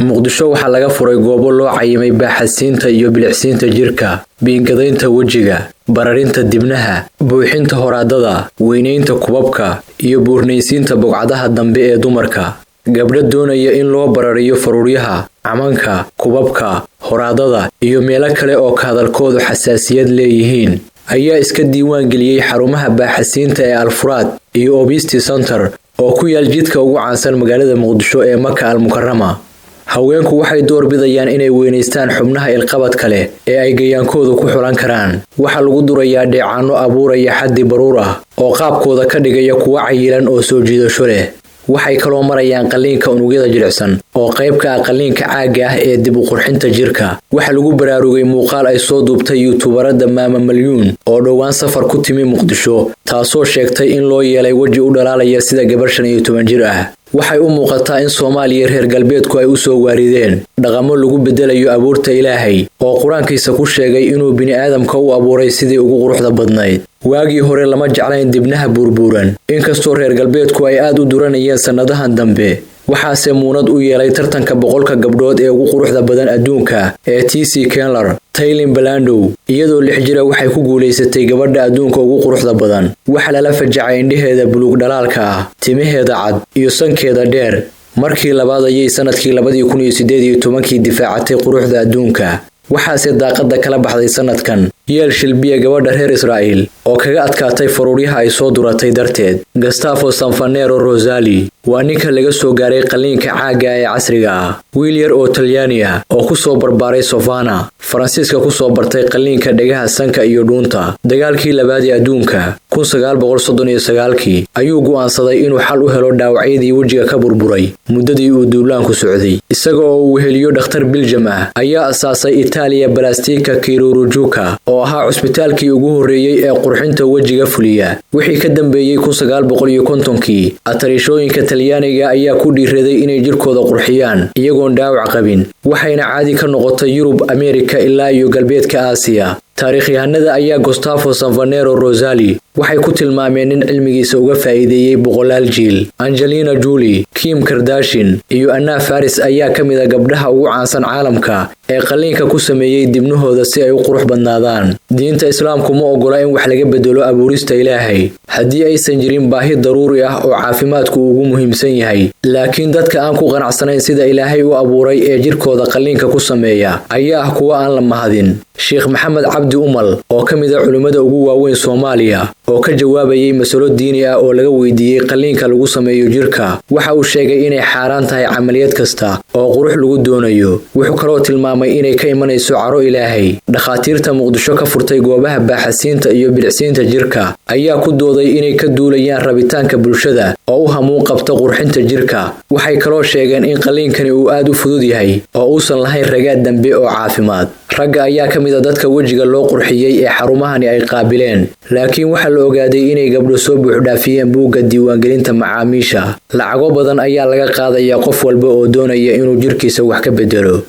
muqdisho waxaa laga furay goobo loo cayimay baaxadsiinta iyo bilicsiinta jirka, biingadaynta wejiga, bararinta dibnaha, buuxinta horaadada, weynaynta kubabka iyo buurnaysiinta bogcadaha dambe ee dumarka. Gabdho doonaya in loo barariyo faruuryaha, camanka, kubabka, horaadada iyo meelo kale oo ka hadalkoodu xasaasiyad leeyihiin ayaa iska diiwaan geliyay xarumaha baaxadsiinta ee Al-Furaad iyo Obesity Center oo ku yaal jidka ugu caansan magaalada Muqdisho ee Maka Al-Mukarrama. Haweenku waxay door bidayaan inay weynaystaan xubnaha ilqabad kale ee ay gayaankoodu ku xulan karaan. Waxa lagu durayaa dheecaano abuuraya xaddi baruur ah oo qaabkooda ka dhigaya kuwa cayilan oo soo jiidasho leh. Waxay kaloo marayaan qaliinka unugyada jilicsan oo qayb ka ah qaliinka caaga ah ee dib u qurxinta jirka. Waxa lagu baraarugay muuqaal ay soo duubtay YouTuberada Maama Malyuun oo dhowaan safar ku timi Muqdisho, taasoo sheegtay in loo yeelay waji u dhalaalaya sida gabar 15 jir ah. Waxay u muuqataa in Soomaaliya reer galbeedku ay u soo waarideen dhaqamo lagu bedelayo abuurta Ilaahay oo Quraankiisa ku sheegay inuu bini'aadamka u abuuray sidii ugu quruxda badnayd. Waagii hore lama jeclayn dibnaha burburan, inkastoo reer galbeedku ay aad u duranayeen sanadahan dambe. Waxaase muunad u yeelay tartanka 100 gabdhood ee ugu quruxda badan adduunka ee TC Kendall, Taylin Balandow, iyadoo 6 jir waxay ku guuleysatay gabadha adduunka ugu quruxda badan. Waxa lala fajacay indhaheeda buluug dhalaalka ah, timaheeda cad iyo sankeeda dheer. Markii labaad ayay sanadkii 2018 difaacatay quruxda adduunka. Waxaase daaqada kala baxday sanadkan Yael Shelby gabadha reer Israa'iil oo kaga adkaatay faruuryaha ay soo duratay darteed. Gustavo Sanfanero Rosali waa ninka laga soo gaaray qaliinka caaga ee casriga ah. Wiil yar oo Talyaani ah oo ku soo barbaaray Savannah, Faransiiska ku soo bartay qaliinka dhagaha, sanka iyo dhuunta. Dagaalkii labaad ee adduunka 1939 ayuu go'aansaday inuu xal u helo dhaawacyadii wejiga ka burburay muddadii uu duulaanku socday. Isaga oo uu heliyo dhakhtar Belgium ah ayaa asaasay Italia Plastica Chirurgica oo ahaa cusbitaalkii ugu horeeyay ee qurxinta wejiga fuliya. Wixii ka dambeeyay 1950kii, atarishooyinka Talyaaniga ayaa ku dhiiraday inay jirkooda qurxiyaan iyagoon dhaawac qabin, waxayna caadi ka noqotay Yurub, Ameerika ilaa iyo galbeedka Aasiya. Taariikhyahanada ayaa Gustavo Sanfanero Rosali waxay ku tilmaameen in cilmigiisa uga faa'iideeyay boqolaal jiil. Angelina Jolie, Kim Kardashian iyo Anna Faris ayaa ka mid ah gabdhaha ugu caansan caalamka ee qaliinka ku sameeyay dibnahooda si ay u qurux badnaadaan. Diinta Islaamku ma ogola in wax laga bedelo abuurista Ilaahay haddii aysan jirin baahi daruuri ah oo caafimaadku ugu muhiimsan yahay. Laakiin dadka aan ku qanacsanayn sida Ilaahay u abuuray ee jirkooda qaliinka ku sameeya ayaa ah kuwa aan la mahadin. Sheikh Maxamed Cabdi Umal oo ka mid ah culimada ugu waaweyn Soomaaliya oo ka jawaabayay mas'alo diini ah oo laga weydiiyay qaliinka lagu sameeyo jirka, waxa uu sheegay inay xaaraan tahay camaliyad kasta oo qurux lagu doonayo. Wuxuu kaloo tilmaamay inay ka imanayso caro Ilaahay. Dhakhaatiirta Muqdisho ka furtay goobaha baaxadsiinta iyo bilicsiinta jirka ayaa ku dooday inay ka duulayaan rabitaanka bulshada oo u hamuun qabta qurxinta jirka. Waxay kaloo sheegeen in qaliinkani uu aad u fudud yahay oo uusan lahayn ragaad dambe oo caafimaad. Ragga ayaa ka mid ah dadka wejiga loo qurxiyay ee xarumahani ay qaabileen, laakiin waxa la ogaaday inay gabdho soo buuxdhaafiyeen buugga diiwaangelinta macaamiisha. Lacago badan ayaa laga qaadayaa qof walba oo doonaya inuu jirkiisa wax ka bedelo.